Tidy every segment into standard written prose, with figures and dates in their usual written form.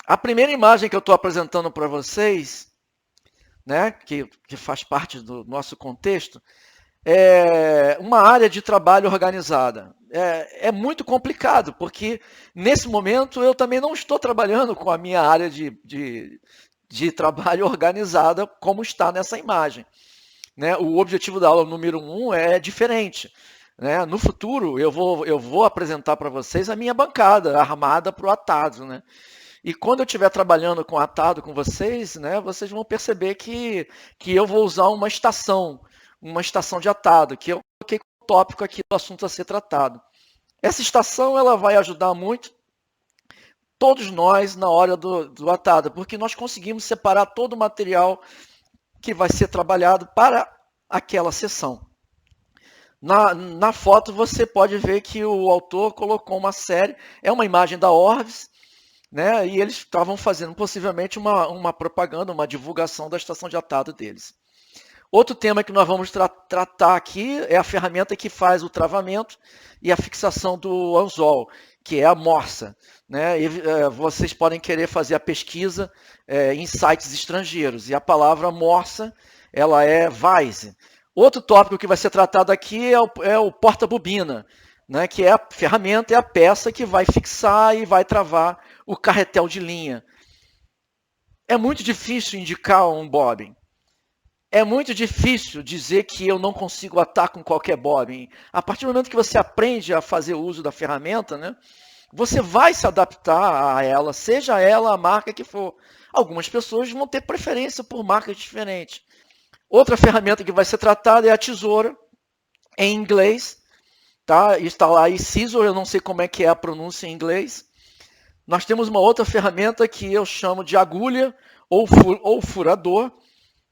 A primeira imagem que eu estou apresentando para vocês, né, que faz parte do nosso contexto, é uma área de trabalho organizada. É muito complicado, porque nesse momento eu também não estou trabalhando com a minha área de trabalho organizada como está nessa imagem. Né? O objetivo da aula número 1 é diferente. Né? No futuro, eu vou apresentar para vocês a minha bancada armada para o atado. Né? E quando eu estiver trabalhando com atado com vocês, né, vocês vão perceber que eu vou usar uma estação de atado, que eu coloquei como tópico aqui do assunto a ser tratado. Essa estação ela vai ajudar muito todos nós na hora do atado, porque nós conseguimos separar todo o material que vai ser trabalhado para aquela sessão. Na foto você pode ver que o autor colocou uma série, é uma imagem da Orvis, né? E eles estavam fazendo possivelmente uma propaganda, uma divulgação da estação de atado deles. Outro tema que nós vamos tratar aqui é a ferramenta que faz o travamento e a fixação do anzol, que é a morsa. Né? E, vocês podem querer fazer a pesquisa em sites estrangeiros, e a palavra morsa ela é vise. Outro tópico que vai ser tratado aqui é o porta-bobina, né? Que é a ferramenta, é a peça que vai fixar e vai travar o carretel de linha. É muito difícil indicar um bobbin. É muito difícil dizer que eu não consigo atar com qualquer bobbin. A partir do momento que você aprende a fazer uso da ferramenta, né, você vai se adaptar a ela, seja ela a marca que for. Algumas pessoas vão ter preferência por marcas diferentes. Outra ferramenta que vai ser tratada é a tesoura, em inglês. Tá? Está lá aí scissor, eu não sei como é que é a pronúncia em inglês. Nós temos uma outra ferramenta que eu chamo de agulha ou furador,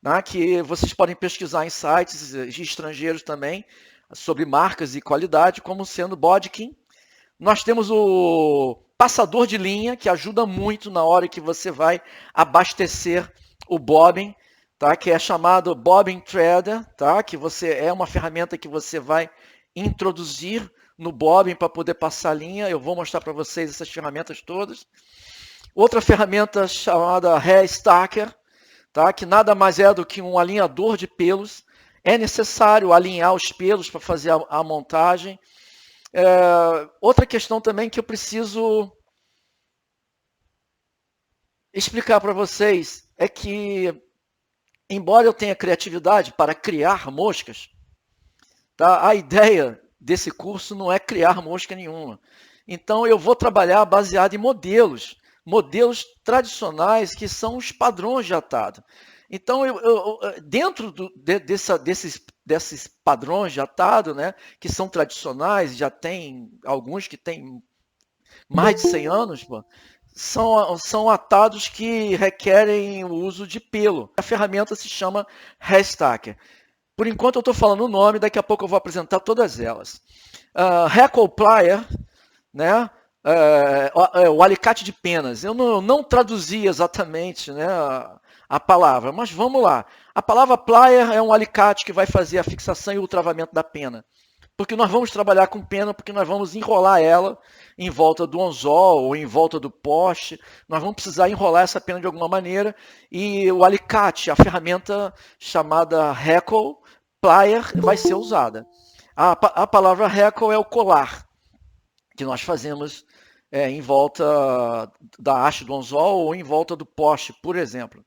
né, que vocês podem pesquisar em sites de estrangeiros também, sobre marcas e qualidade, como sendo Bodkin. Nós temos o passador de linha, que ajuda muito na hora que você vai abastecer o bobbin, tá, que é chamado Bobbin Threader, tá, que é uma ferramenta que você vai introduzir no bobbin para poder passar a linha. Eu vou mostrar para vocês essas ferramentas todas. Outra ferramenta chamada Hair Stacker, tá? Que nada mais é do que um alinhador de pelos. É necessário alinhar os pelos para fazer a montagem. Outra questão também que eu preciso explicar para vocês é que, embora eu tenha criatividade para criar moscas, tá? A ideia desse curso não é criar mosca nenhuma. Então eu vou trabalhar baseado em modelos tradicionais que são os padrões de atado. Então, dentro desses padrões de atado, né, que são tradicionais, já tem alguns que têm mais de 100 anos, pô, são atados que requerem o uso de pelo. A ferramenta se chama Hairstacker. Por enquanto eu estou falando o nome, daqui a pouco eu vou apresentar todas elas. Hackle Plier, né? O alicate de penas. Eu não traduzi exatamente, né, a palavra, mas vamos lá. A palavra plier é um alicate que vai fazer a fixação e o travamento da pena. Porque nós vamos trabalhar com pena, porque nós vamos enrolar ela em volta do anzol ou em volta do poste. Nós vamos precisar enrolar essa pena de alguma maneira. E o alicate, a ferramenta chamada Hackle Plier, vai ser usada. A palavra Hackle é o colar que nós fazemos em volta da haste do anzol ou em volta do poste, por exemplo.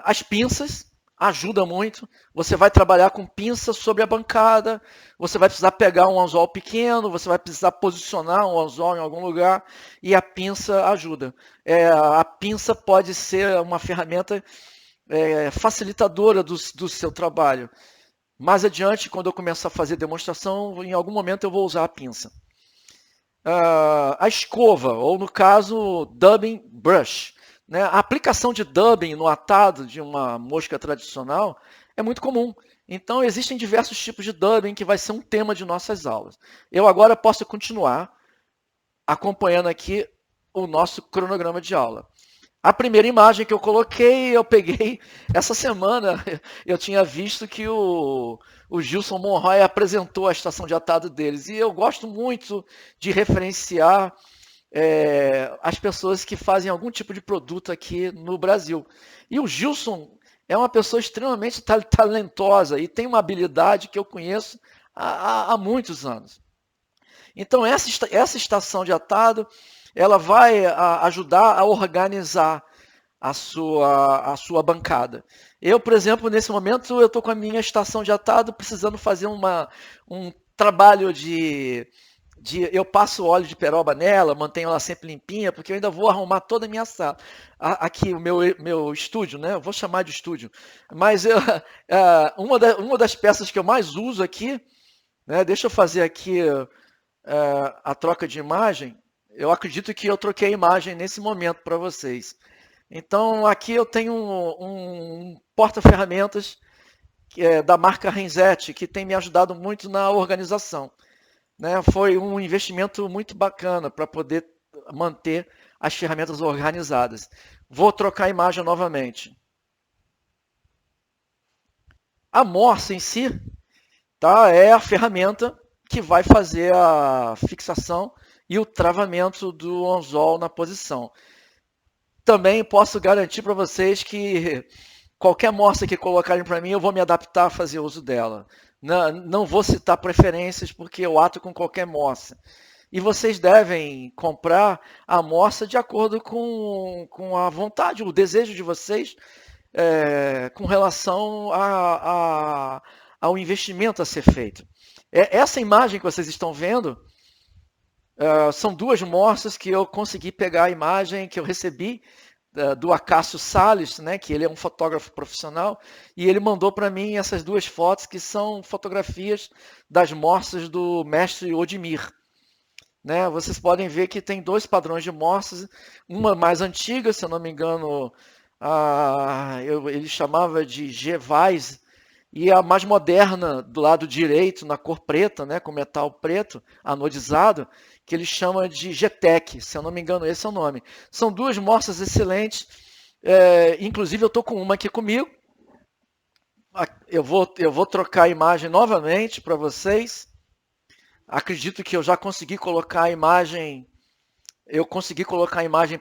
As pinças ajudam muito. Você vai trabalhar com pinça sobre a bancada, você vai precisar pegar um anzol pequeno, você vai precisar posicionar um anzol em algum lugar e a pinça ajuda. A pinça pode ser uma ferramenta facilitadora do seu trabalho. Mais adiante, quando eu começar a fazer demonstração, em algum momento eu vou usar a pinça. A escova, ou no caso, dubbing brush. Né? A aplicação de dubbing no atado de uma mosca tradicional é muito comum. Então, existem diversos tipos de dubbing que vai ser um tema de nossas aulas. Eu agora posso continuar acompanhando aqui o nosso cronograma de aula. A primeira imagem que eu coloquei, eu peguei essa semana, eu tinha visto que o Gilson Monroy apresentou a estação de atado deles. E eu gosto muito de referenciar as pessoas que fazem algum tipo de produto aqui no Brasil. E o Gilson é uma pessoa extremamente talentosa e tem uma habilidade que eu conheço há muitos anos. Então, essa estação de atado, ela vai ajudar a organizar a sua bancada. Eu, por exemplo, nesse momento, eu estou com a minha estação de atado precisando fazer um trabalho eu passo óleo de peroba nela, mantenho ela sempre limpinha, porque eu ainda vou arrumar toda a minha sala. Aqui, o meu estúdio, né? Eu vou chamar de estúdio. Mas uma das peças que eu mais uso aqui, né? Deixa eu fazer aqui a troca de imagem. Eu acredito que eu troquei a imagem nesse momento para vocês. Então, aqui eu tenho um porta-ferramentas da marca Renzetti, que tem me ajudado muito na organização. Né? Foi um investimento muito bacana para poder manter as ferramentas organizadas. Vou trocar a imagem novamente. A morsa em si, tá, é a ferramenta que vai fazer a fixação e o travamento do anzol na posição. Também posso garantir para vocês que qualquer morsa que colocarem para mim, eu vou me adaptar a fazer uso dela. Não vou citar preferências, porque eu ato com qualquer morsa. E vocês devem comprar a morsa de acordo com a vontade, o desejo de vocês, com relação ao investimento a ser feito. Essa imagem que vocês estão vendo, são duas morsas que eu consegui pegar a imagem que eu recebi do Acácio Salles, né, que ele é um fotógrafo profissional, e ele mandou para mim essas duas fotos, que são fotografias das morsas do mestre Odimir. Né? Vocês podem ver que tem dois padrões de morsas, uma mais antiga, se eu não me engano, ele chamava de Gervais, e a mais moderna, do lado direito, na cor preta, né, com metal preto, anodizado, que ele chama de GTEC, se eu não me engano, esse é o nome. São duas morsas excelentes, inclusive eu estou com uma aqui comigo. Eu vou trocar a imagem novamente para vocês. Acredito que eu já consegui colocar a imagem,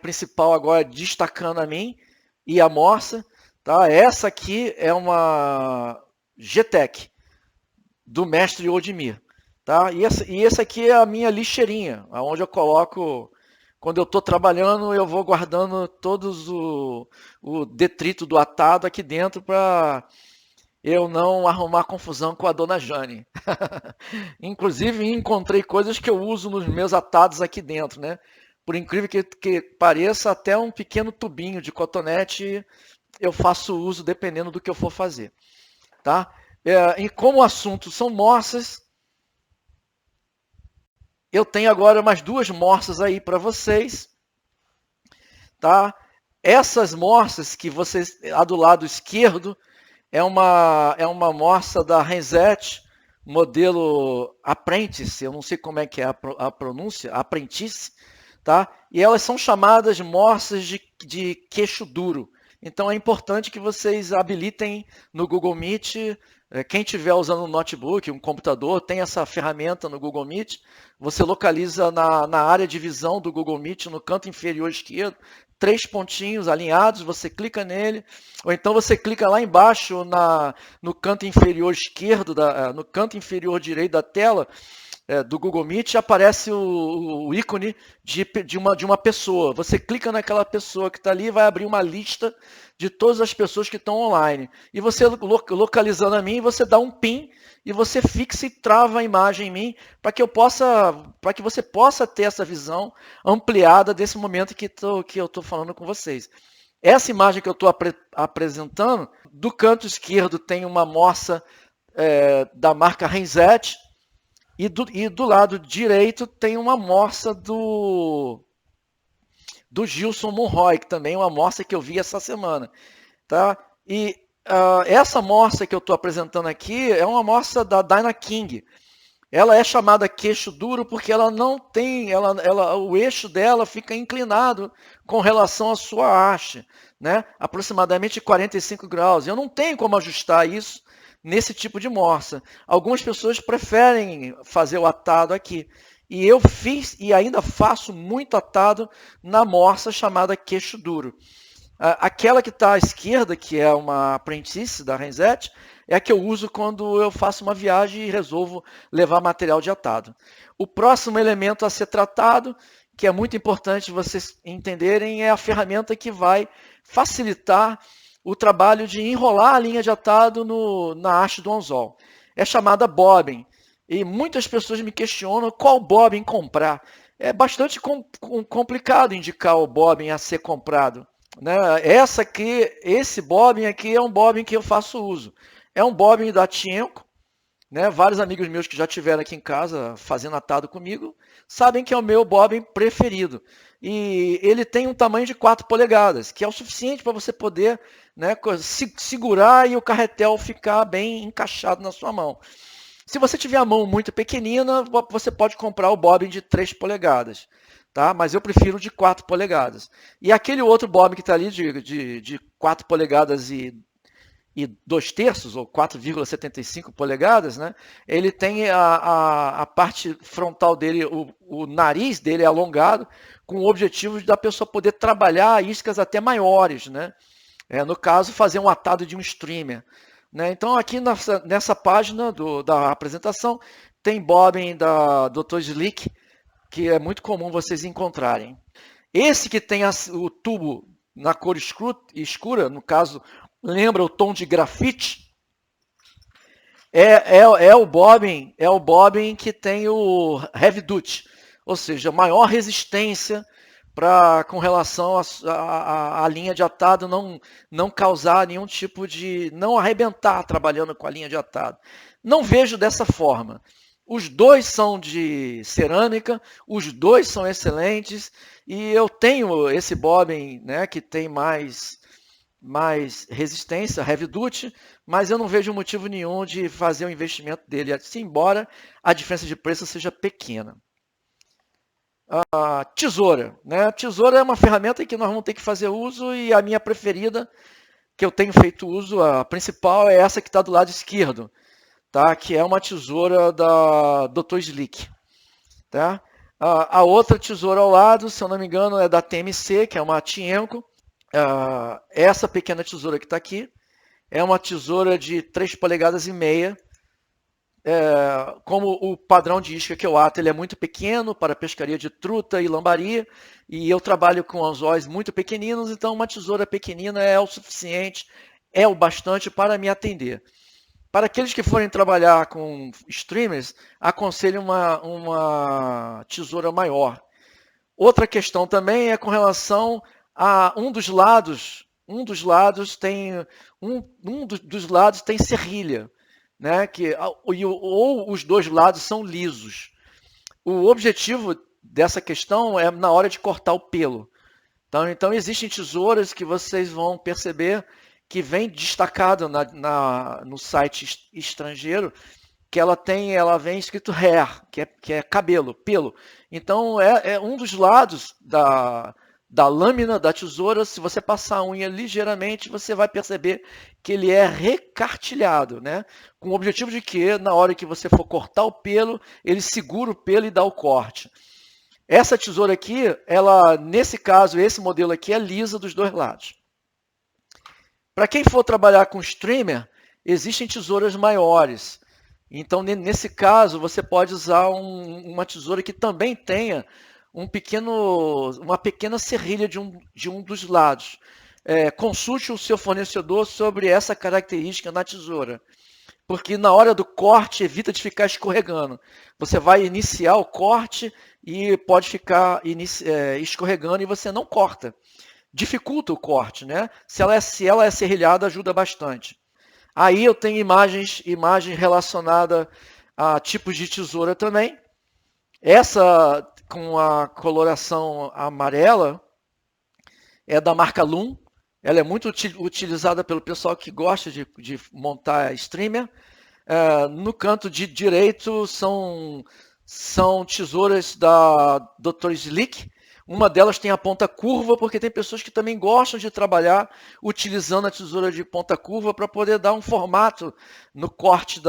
principal agora, destacando a mim e a morsa. Tá? Essa aqui é uma GTEC, do mestre Odimir. Tá? E essa aqui é a minha lixeirinha, onde eu coloco, quando eu estou trabalhando, eu vou guardando todos o detrito do atado aqui dentro para eu não arrumar confusão com a dona Jane. Inclusive, encontrei coisas que eu uso nos meus atados aqui dentro, né? Por incrível que pareça, até um pequeno tubinho de cotonete eu faço uso dependendo do que eu for fazer. Tá? E como o assunto são morsas, eu tenho agora mais duas morsas aí para vocês. Tá? Essas morsas que vocês, a do lado esquerdo, é uma morsa da Renzetti, modelo Apprentice, eu não sei como é que é a pronúncia, Apprentice, tá? E elas são chamadas morsas de queixo duro. Então é importante que vocês habilitem no Google Meet. Quem estiver usando um notebook, um computador, tem essa ferramenta no Google Meet. Você localiza na área de visão do Google Meet, no canto inferior esquerdo, 3 pontinhos alinhados, você clica nele, ou então você clica lá embaixo no canto inferior esquerdo, no canto inferior direito da tela do Google Meet, aparece o ícone de uma pessoa. Você clica naquela pessoa que está ali e vai abrir uma lista de todas as pessoas que estão online. E você, localizando a mim, você dá um PIN e você fixa e trava a imagem em mim para que você possa ter essa visão ampliada desse momento que eu estou falando com vocês. Essa imagem que eu estou apresentando, do canto esquerdo tem uma morsa da marca Renzetti, e do lado direito tem uma morsa do Gilson Monroy, que também é uma morsa que eu vi essa semana. Tá? E essa morsa que eu estou apresentando aqui é uma morsa da Dynaking. Ela é chamada queixo duro porque ela não tem, o eixo dela fica inclinado com relação à sua haste, né? Aproximadamente 45 graus. Eu não tenho como ajustar isso nesse tipo de morsa. Algumas pessoas preferem fazer o atado aqui. E eu fiz e ainda faço muito atado na morsa chamada queixo duro. Aquela que está à esquerda, que é uma apprentice da Renzetti, é a que eu uso quando eu faço uma viagem e resolvo levar material de atado. O próximo elemento a ser tratado, que é muito importante vocês entenderem, é a ferramenta que vai facilitar o trabalho de enrolar a linha de atado na haste do anzol. É chamada bobbin. E muitas pessoas me questionam qual bobbin comprar. É bastante complicado indicar o bobbin a ser comprado, né? Esse bobbin aqui é um bobbin que eu faço uso. É um bobbin da Tienko, né? Vários amigos meus que já estiveram aqui em casa fazendo atado comigo sabem que é o meu bobbin preferido. E ele tem um tamanho de 4 polegadas, que é o suficiente para você poder, né, segurar e o carretel ficar bem encaixado na sua mão. Se você tiver a mão muito pequenina, você pode comprar o bobbin de 3 polegadas. Tá? Mas eu prefiro de 4 polegadas. E aquele outro bobbin que está ali de 4 polegadas e 2/3, ou 4,75 polegadas, né? Ele tem a parte frontal dele, o nariz dele é alongado, com o objetivo da pessoa poder trabalhar iscas até maiores, né? No caso, fazer um atado de um streamer. Né? Então, aqui nessa página da apresentação, tem bobbin da Dr. Slick, que é muito comum vocês encontrarem. Esse que tem o tubo na cor escura, no caso, lembra o tom de grafite, é o bobbin que tem o heavy duty, ou seja, maior resistência com relação à linha de atado não causar nenhum tipo de... não arrebentar trabalhando com a linha de atado. Não vejo dessa forma. Os dois são de cerâmica, os dois são excelentes, e eu tenho esse bobbin, né, que tem mais resistência, heavy duty, mas eu não vejo motivo nenhum de fazer o investimento dele, assim, embora a diferença de preço seja pequena. A tesoura, né? Tesoura é uma ferramenta que nós vamos ter que fazer uso, e a minha preferida, que eu tenho feito uso, a principal, é essa que está do lado esquerdo, tá? Que é uma tesoura da Dr. Slick. Tá? A outra tesoura ao lado, se eu não me engano, é da TMC, que é uma Tienko. Essa pequena tesoura que está aqui é uma tesoura de 3,5 polegadas. Como o padrão de isca que eu ato ele é muito pequeno para pescaria de truta e lambari, e eu trabalho com anzóis muito pequeninos, então uma tesoura pequenina é o suficiente, é o bastante para me atender. Para aqueles que forem trabalhar com streamers, aconselho uma tesoura maior. Outra questão também é com relação a um dos lados tem serrilha, né? Ou os dois lados são lisos. O objetivo dessa questão é na hora de cortar o pelo. Então existem tesouras que vocês vão perceber que vem destacado no site estrangeiro, que ela vem escrito hair, que é cabelo, pelo. Então é um dos lados da lâmina da tesoura. Se você passar a unha ligeiramente, você vai perceber que ele é recartilhado, né? Com o objetivo de que, na hora que você for cortar o pelo, ele segura o pelo e dá o corte. Essa tesoura aqui, nesse caso, esse modelo aqui é lisa dos dois lados. Para quem for trabalhar com streamer, existem tesouras maiores. Então, nesse caso, você pode usar uma tesoura que também tenha uma pequena serrilha de um dos lados. Consulte o seu fornecedor sobre essa característica na tesoura, porque na hora do corte evita de ficar escorregando. Você vai iniciar o corte e pode ficar escorregando e você não corta. Dificulta o corte, né? Se ela é serrilhada, ajuda bastante. Aí eu tenho imagem relacionada a tipos de tesoura também. Essa com a coloração amarela é da marca Loom. Ela é muito utilizada pelo pessoal que gosta de montar streamer. No canto de direito são tesouras da Dr. Slick. Uma delas tem a ponta curva, porque tem pessoas que também gostam de trabalhar utilizando a tesoura de ponta curva para poder dar um formato no corte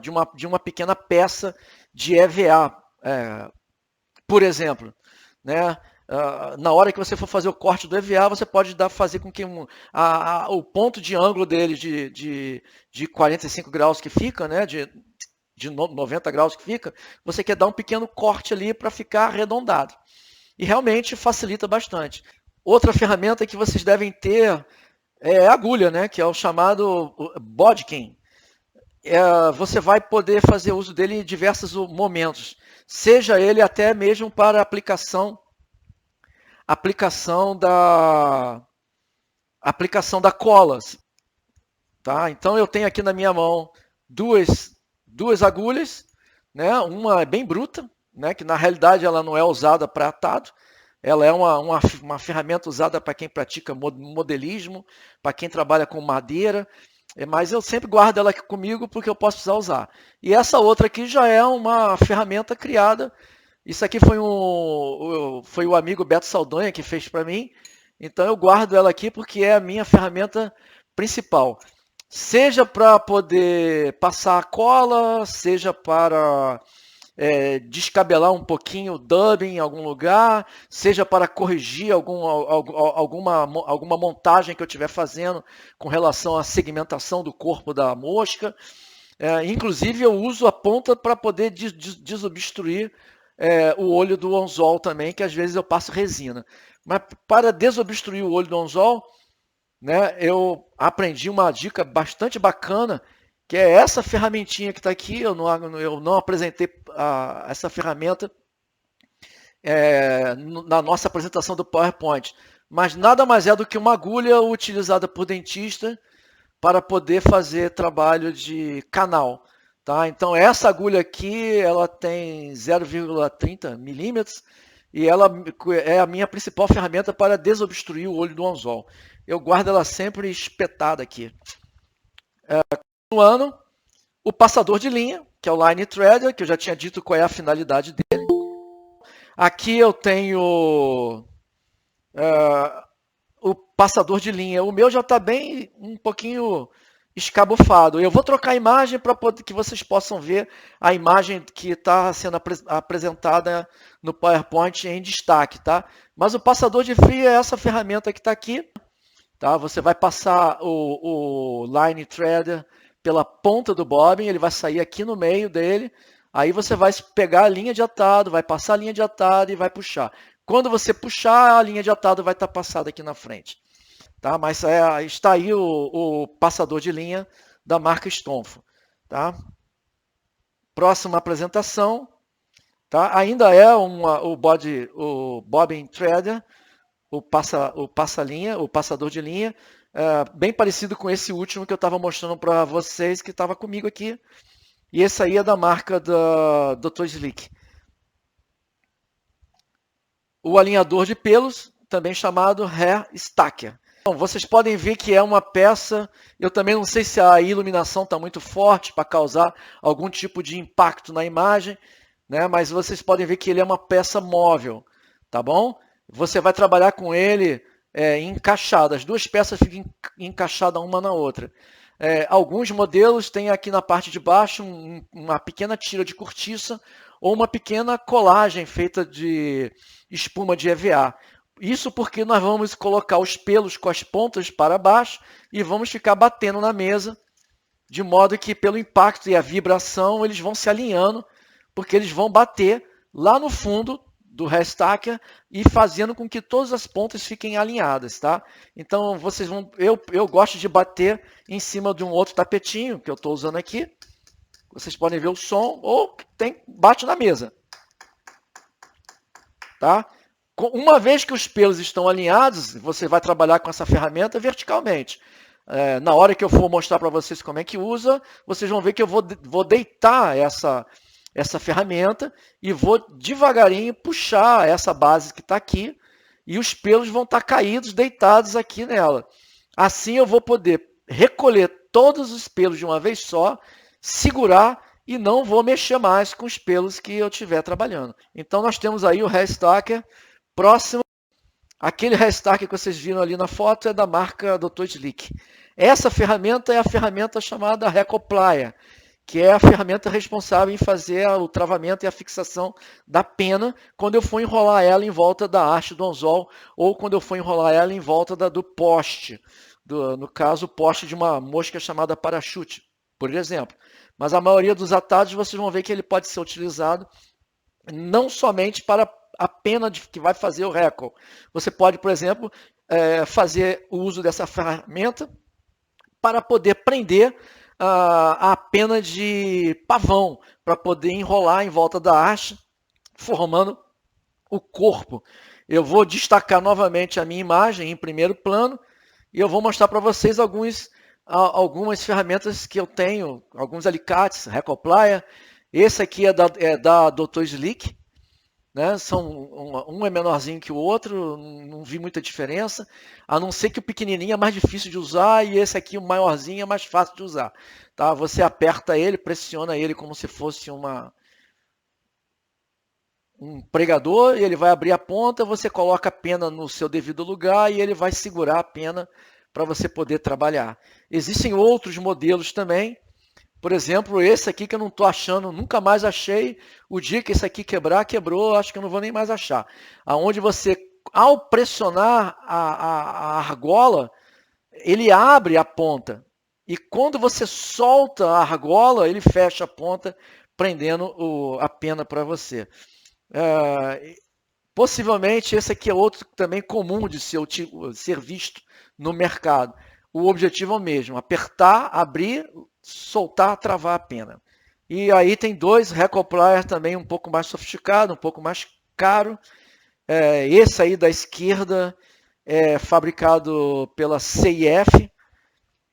de uma pequena peça de EVA, por exemplo, né? Na hora que você for fazer o corte do EVA, você pode fazer com que o ponto de ângulo dele de 45 graus que fica, né? De 90 graus que fica, você quer dar um pequeno corte ali para ficar arredondado. E realmente facilita bastante. Outra ferramenta que vocês devem ter é a agulha, né? Que é o chamado bodkin. Você vai poder fazer uso dele em diversos momentos, seja ele até mesmo para aplicação da cola, tá? Então eu tenho aqui na minha mão duas agulhas, né? Uma é bem bruta, né? Que na realidade ela não é usada para atado, ela é uma ferramenta usada para quem pratica modelismo, para quem trabalha com madeira, mas eu sempre guardo ela aqui comigo porque eu posso precisar usar. E essa outra aqui já é uma ferramenta criada. Isso aqui foi o amigo Beto Saldanha que fez para mim. Então eu guardo ela aqui porque é a minha ferramenta principal. Seja para poder passar a cola, seja para descabelar um pouquinho o dubbing em algum lugar, seja para corrigir alguma montagem que eu estiver fazendo com relação à segmentação do corpo da mosca. Inclusive eu uso a ponta para poder desobstruir o olho do anzol também, que às vezes eu passo resina. Mas para desobstruir o olho do anzol, né, eu aprendi uma dica bastante bacana, que é essa ferramentinha que está aqui. Eu não apresentei essa ferramenta na nossa apresentação do PowerPoint, mas nada mais é do que uma agulha utilizada por dentista para poder fazer trabalho de canal. Tá? Então essa agulha aqui ela tem 0,30 milímetros e ela é a minha principal ferramenta para desobstruir o olho do anzol. Eu guardo ela sempre espetada aqui. Continuando, o passador de linha, que é o Line Threader, que eu já tinha dito qual é a finalidade dele. Aqui eu tenho o passador de linha. O meu já está bem um pouquinho escabufado. Eu vou trocar a imagem para que vocês possam ver a imagem que está sendo apresentada no PowerPoint em destaque, tá? Mas o passador de fio é essa ferramenta que está aqui, tá? Você vai passar o Line Threader pela ponta do bobbin, ele vai sair aqui no meio dele, aí você vai pegar a linha de atado, vai passar a linha de atado e vai puxar. Quando você puxar, a linha de atado vai estar passada aqui na frente. Tá? Mas está aí o passador de linha da marca Stonfo. Tá? Próxima apresentação. Tá? Ainda é o bobbin threader, o passador de linha, bem parecido com esse último que eu estava mostrando para vocês, que estava comigo aqui. E esse aí é da marca da Dr. Slick. O alinhador de pelos, também chamado Hair Stacker. Bom, vocês podem ver que é uma peça, eu também não sei se a iluminação está muito forte para causar algum tipo de impacto na imagem, né? Mas vocês podem ver que ele é uma peça móvel, tá bom? Você vai trabalhar com ele encaixado, as duas peças ficam encaixadas uma na outra. Alguns modelos têm aqui na parte de baixo uma pequena tira de cortiça ou uma pequena colagem feita de espuma de EVA. Isso porque nós vamos colocar os pelos com as pontas para baixo e vamos ficar batendo na mesa, de modo que pelo impacto e a vibração eles vão se alinhando, porque eles vão bater lá no fundo do Hair Stacker e fazendo com que todas as pontas fiquem alinhadas, tá? Então vocês vão, eu gosto de bater em cima de um outro tapetinho que eu estou usando aqui. Vocês podem ver o som ou bate na mesa, tá? Uma vez que os pelos estão alinhados, você vai trabalhar com essa ferramenta verticalmente. Na hora que eu for mostrar para vocês como é que usa, vocês vão ver que eu vou deitar essa ferramenta e vou devagarinho puxar essa base que está aqui e os pelos vão estar caídos, deitados aqui nela. Assim eu vou poder recolher todos os pelos de uma vez só, segurar e não vou mexer mais com os pelos que eu estiver trabalhando. Então nós temos aí o Hair Stacker. Próximo, aquele Hair Stacker que vocês viram ali na foto é da marca Dr. Slick. Essa ferramenta é a ferramenta chamada Recoplier, que é a ferramenta responsável em fazer o travamento e a fixação da pena quando eu for enrolar ela em volta da haste do anzol ou quando eu for enrolar ela em volta do poste, no caso, o poste de uma mosca chamada parachute, por exemplo. Mas a maioria dos atados vocês vão ver que ele pode ser utilizado não somente para a pena que vai fazer o recall. Você pode, por exemplo, fazer o uso dessa ferramenta para poder prender a pena de pavão, para poder enrolar em volta da haste, formando o corpo. Eu vou destacar novamente a minha imagem em primeiro plano e eu vou mostrar para vocês algumas ferramentas que eu tenho, alguns alicates, Recall Plier. Esse aqui é da Dr. Slick, né? Um é menorzinho que o outro, não vi muita diferença, a não ser que o pequenininho é mais difícil de usar e esse aqui, o maiorzinho, é mais fácil de usar. Tá? Você aperta ele, pressiona ele como se fosse um pregador, e ele vai abrir a ponta, você coloca a pena no seu devido lugar e ele vai segurar a pena para você poder trabalhar. Existem outros modelos também. Por exemplo, esse aqui que eu não estou achando, nunca mais achei. O dia que esse aqui quebrar, quebrou, acho que eu não vou nem mais achar. Aonde você, ao pressionar a argola, ele abre a ponta. E quando você solta a argola, ele fecha a ponta, prendendo a pena para você. Possivelmente esse aqui é outro também comum de ser visto no mercado. O objetivo é o mesmo, apertar, abrir, soltar, travar a pena. E aí tem dois Recall Plier também um pouco mais sofisticado, um pouco mais caro. Esse aí da esquerda é fabricado pela CIF,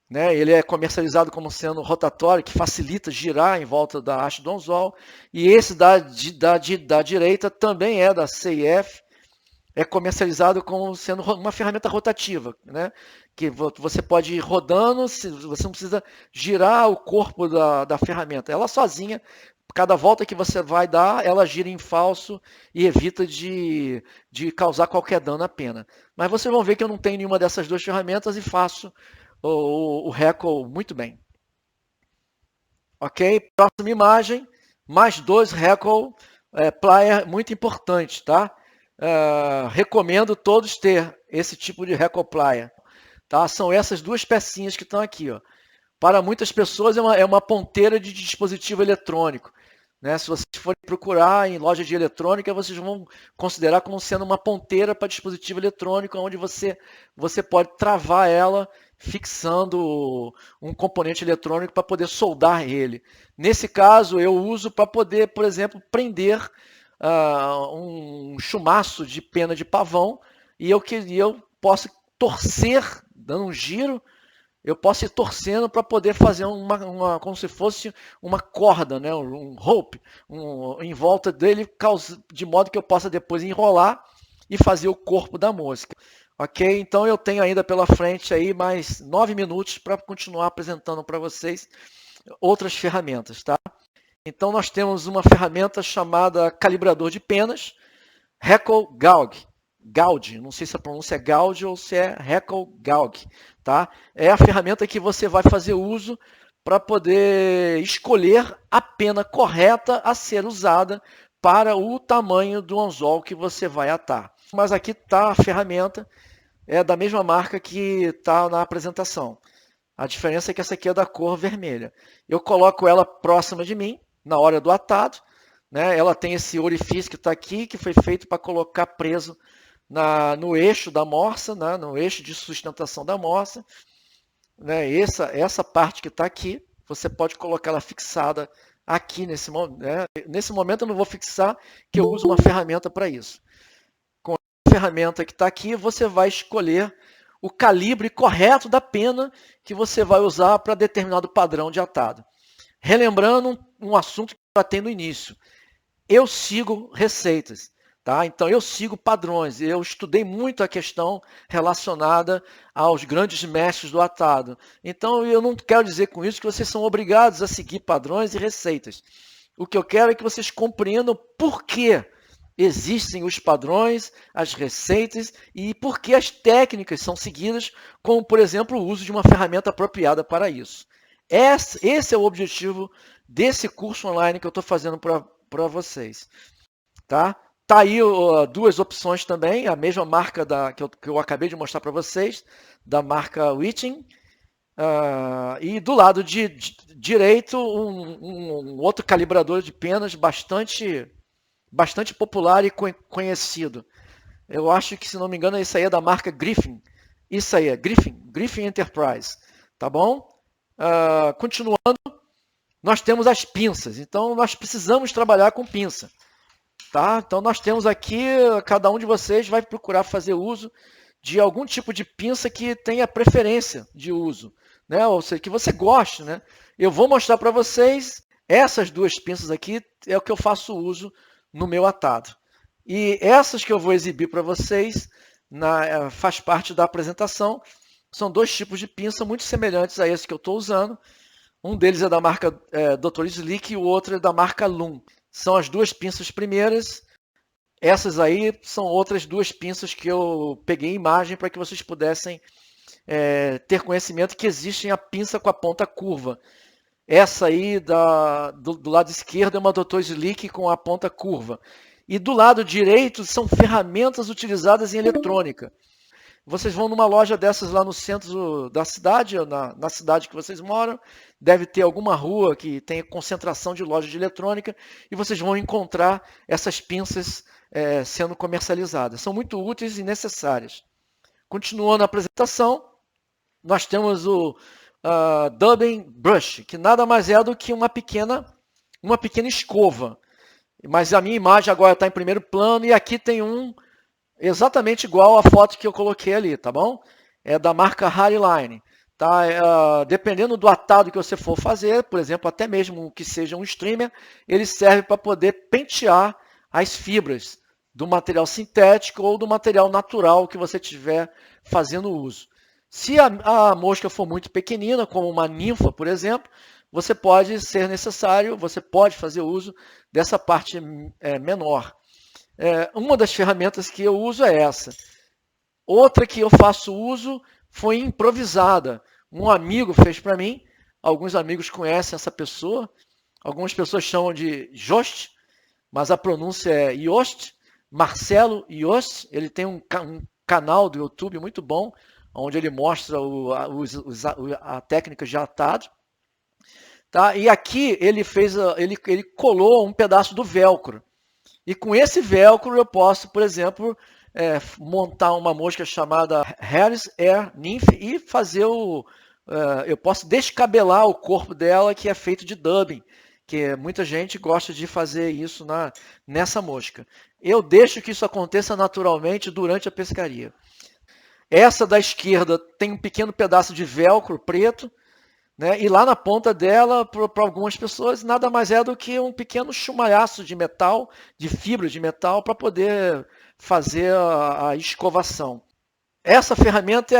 né? Ele é comercializado como sendo rotatório, que facilita girar em volta da haste do anzol. E esse da direita também é da CIF, é comercializado como sendo uma ferramenta rotativa, né? Que você pode ir rodando, você não precisa girar o corpo da ferramenta. Ela sozinha, cada volta que você vai dar, ela gira em falso e evita de causar qualquer dano à pena. Mas vocês vão ver que eu não tenho nenhuma dessas duas ferramentas e faço o recall muito bem. Ok? Próxima imagem, mais dois recall plier muito importantes, tá? Recomendo todos ter esse tipo de Recall Plier. Tá? São essas duas pecinhas que estão aqui. Ó. Para muitas pessoas é uma ponteira de dispositivo eletrônico. Né? Se vocês forem procurar em loja de eletrônica, vocês vão considerar como sendo uma ponteira para dispositivo eletrônico, onde você pode travar ela fixando um componente eletrônico para poder soldar ele. Nesse caso, eu uso para poder, por exemplo, prender um chumaço de pena de pavão e eu posso torcer, dando um giro, eu posso ir torcendo para poder fazer como se fosse uma corda, né? Um rope, em volta dele, de modo que eu possa depois enrolar e fazer o corpo da mosca. Ok? Então eu tenho ainda pela frente aí mais 9 minutos para continuar apresentando para vocês outras ferramentas, tá? Então nós temos uma ferramenta chamada calibrador de penas, Recall Gauge, não sei se a pronúncia é Gauge ou se é Recall Gauge, tá? É a ferramenta que você vai fazer uso para poder escolher a pena correta a ser usada para o tamanho do anzol que você vai atar. Mas aqui está a ferramenta, é da mesma marca que está na apresentação. A diferença é que essa aqui é da cor vermelha. Eu coloco ela próxima de mim, na hora do atado, né? Ela tem esse orifício que está aqui, que foi feito para colocar preso no eixo da morsa, né? No eixo de sustentação da morsa. Né? Essa parte que está aqui, você pode colocar ela fixada aqui nesse momento. Né? Nesse momento eu não vou fixar, que eu uso uma ferramenta para isso. Com a ferramenta que está aqui, você vai escolher o calibre correto da pena que você vai usar para determinado padrão de atado. Relembrando um assunto que eu tratei no início. Eu sigo receitas, tá? Então eu sigo padrões. Eu estudei muito a questão relacionada aos grandes mestres do atado. Então eu não quero dizer com isso que vocês são obrigados a seguir padrões e receitas. O que eu quero é que vocês compreendam por que existem os padrões, as receitas e por que as técnicas são seguidas, como por exemplo o uso de uma ferramenta apropriada para isso. Esse é o objetivo desse curso online que eu estou fazendo para vocês. Tá? Tá aí duas opções também, a mesma marca que eu acabei de mostrar para vocês, da marca Witting. E do lado direito, um outro calibrador de penas bastante popular e conhecido. Eu acho que, se não me engano, isso aí é da marca Griffin. Isso aí é Griffin Enterprise. Tá bom? Continuando, nós temos as pinças. Então, nós precisamos trabalhar com pinça. Tá? Então, nós temos aqui, cada um de vocês vai procurar fazer uso de algum tipo de pinça que tenha preferência de uso, né? Ou seja, que você goste, né? Eu vou mostrar para vocês essas duas pinças aqui, é o que eu faço uso no meu atado. E essas que eu vou exibir para vocês, faz parte da apresentação, são dois tipos de pinça muito semelhantes a esse que eu estou usando. Um deles é da marca Dr. Slick e o outro é da marca Loom. São as duas pinças primeiras. Essas aí são outras duas pinças que eu peguei imagem para que vocês pudessem ter conhecimento que existe a pinça com a ponta curva. Essa aí do lado esquerdo é uma Dr. Slick com a ponta curva. E do lado direito são ferramentas utilizadas em eletrônica. Vocês vão numa loja dessas lá no centro da cidade, na cidade que vocês moram, deve ter alguma rua que tenha concentração de lojas de eletrônica, e vocês vão encontrar essas pinças sendo comercializadas. São muito úteis e necessárias. Continuando a apresentação, nós temos o Dubbing Brush, que nada mais é do que uma pequena escova. Mas a minha imagem agora está em primeiro plano, e aqui tem um exatamente igual à foto que eu coloquei ali, tá bom? É da marca Hardline. Tá? Dependendo do atado que você for fazer, por exemplo, até mesmo que seja um streamer, ele serve para poder pentear as fibras do material sintético ou do material natural que você estiver fazendo uso. Se a mosca for muito pequenina, como uma ninfa, por exemplo, você pode fazer uso dessa parte menor. Uma das ferramentas que eu uso é essa. Outra que eu faço uso foi improvisada. Um amigo fez para mim, alguns amigos conhecem essa pessoa, algumas pessoas chamam de Jost, mas a pronúncia é Yost, Marcelo Yost. Ele tem um canal do YouTube muito bom, onde ele mostra a técnica de atado. Tá? E aqui ele colou um pedaço do velcro. E com esse velcro eu posso, por exemplo, montar uma mosca chamada Harris Air Nymph e fazer eu posso descabelar o corpo dela, que é feito de dubbing, que muita gente gosta de fazer isso nessa mosca. Eu deixo que isso aconteça naturalmente durante a pescaria. Essa da esquerda tem um pequeno pedaço de velcro preto, né? E lá na ponta dela, para algumas pessoas, nada mais é do que um pequeno chumalhaço de metal, de fibra de metal, para poder fazer a escovação. Essa ferramenta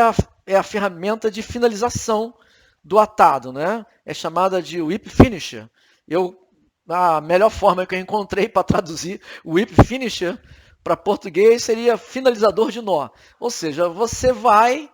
é a ferramenta de finalização do atado, né? É chamada de Whip Finisher. A melhor forma que eu encontrei para traduzir o Whip Finisher para português seria finalizador de nó. Ou seja, você vai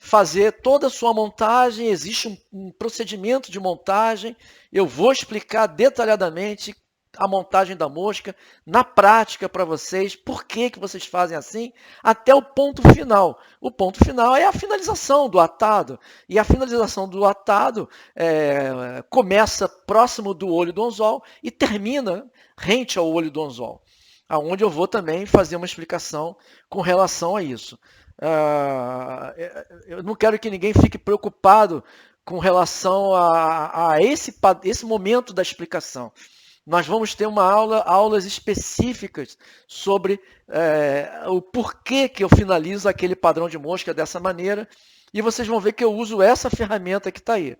fazer toda a sua montagem, existe um procedimento de montagem, eu vou explicar detalhadamente a montagem da mosca, na prática para vocês, por que vocês fazem assim, até o ponto final. O ponto final é a finalização do atado, e a finalização do atado começa próximo do olho do anzol e termina rente ao olho do anzol, aonde eu vou também fazer uma explicação com relação a isso. Eu não quero que ninguém fique preocupado com relação a esse momento da explicação. Nós vamos ter aulas específicas sobre o porquê que eu finalizo aquele padrão de mosca dessa maneira, e vocês vão ver que eu uso essa ferramenta que está aí.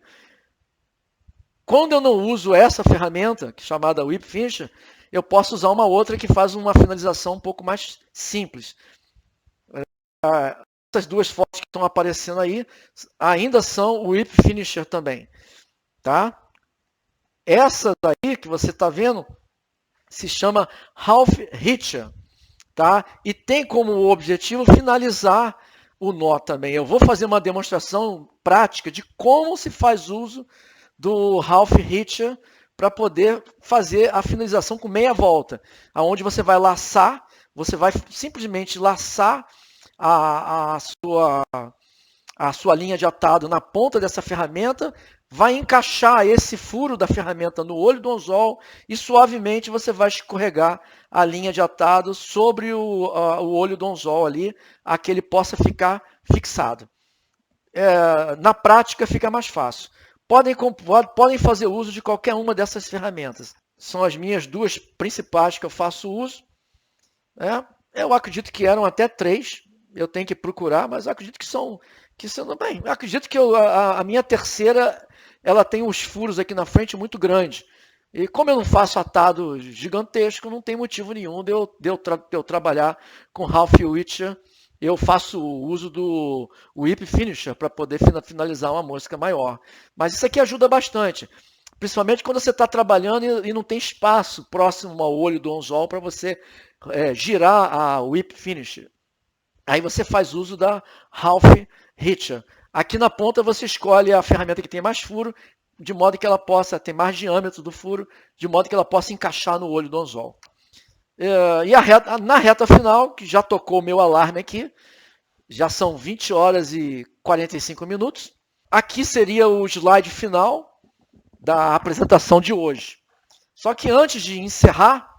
Quando eu não uso essa ferramenta, chamada Whip Finisher, eu posso usar uma outra que faz uma finalização um pouco mais simples. Essas duas fotos que estão aparecendo aí ainda são o Whip Finisher também, tá? Essa daí que você está vendo se chama Half Hitcher, tá? E tem como objetivo finalizar o nó também. Eu vou fazer uma demonstração prática de como se faz uso do Half Hitcher para poder fazer a finalização com meia volta, aonde você vai laçar, você vai simplesmente laçar a sua linha de atado na ponta dessa ferramenta, vai encaixar esse furo da ferramenta no olho do anzol e suavemente você vai escorregar a linha de atado sobre o olho do anzol ali, a que ele possa ficar fixado. Na prática fica mais fácil. Podem fazer uso de qualquer uma dessas ferramentas. São as minhas duas principais que eu faço uso. Eu acredito que eram até 3. Eu tenho que procurar, mas eu acredito que são bem. Eu acredito que a minha terceira, ela tem os furos aqui na frente muito grandes. E como eu não faço atado gigantesco, não tem motivo nenhum de eu trabalhar com Half Hitcher. Eu faço uso do Whip Finisher para poder finalizar uma mosca maior. Mas isso aqui ajuda bastante, principalmente quando você está trabalhando e não tem espaço próximo ao olho do anzol para você girar a Whip Finisher. Aí você faz uso da Half Hitcher. Aqui na ponta você escolhe a ferramenta que tem mais furo, de modo que ela possa ter mais diâmetro do furo, de modo que ela possa encaixar no olho do anzol. E na reta final, que já tocou o meu alarme aqui, já são 20 horas e 45 minutos. Aqui seria o slide final da apresentação de hoje. Só que antes de encerrar,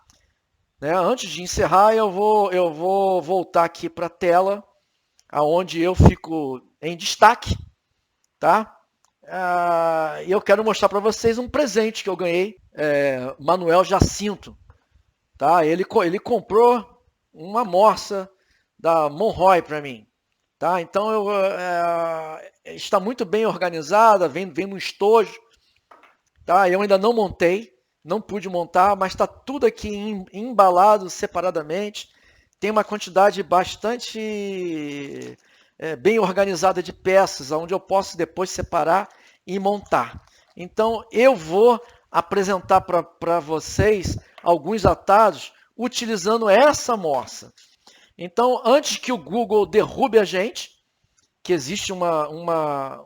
eu vou voltar aqui para a tela, onde eu fico em destaque, tá? Eu quero mostrar para vocês um presente que eu ganhei, Manuel Jacinto. Tá? Ele comprou uma morsa da Monroy para mim. Tá? Então, está muito bem organizada, vem no estojo. Tá? Eu ainda não montei, não pude montar, mas está tudo aqui embalado separadamente. Tem uma quantidade bastante bem organizada de peças, onde eu posso depois separar e montar. Então, eu vou apresentar para vocês alguns atados utilizando essa morsa. Então, antes que o Google derrube a gente, que existe uma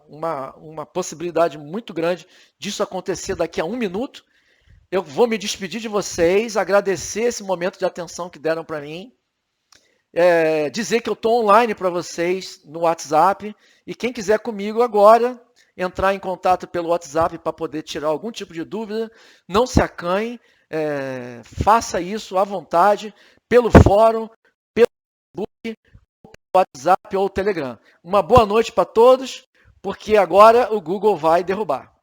possibilidade muito grande disso acontecer daqui a 1 minuto, eu vou me despedir de vocês, agradecer esse momento de atenção que deram para mim, dizer que eu estou online para vocês no WhatsApp, e quem quiser comigo agora, entrar em contato pelo WhatsApp para poder tirar algum tipo de dúvida, não se acanhe, faça isso à vontade, pelo fórum, pelo Facebook, pelo WhatsApp ou Telegram. Uma boa noite para todos, porque agora o Google vai derrubar.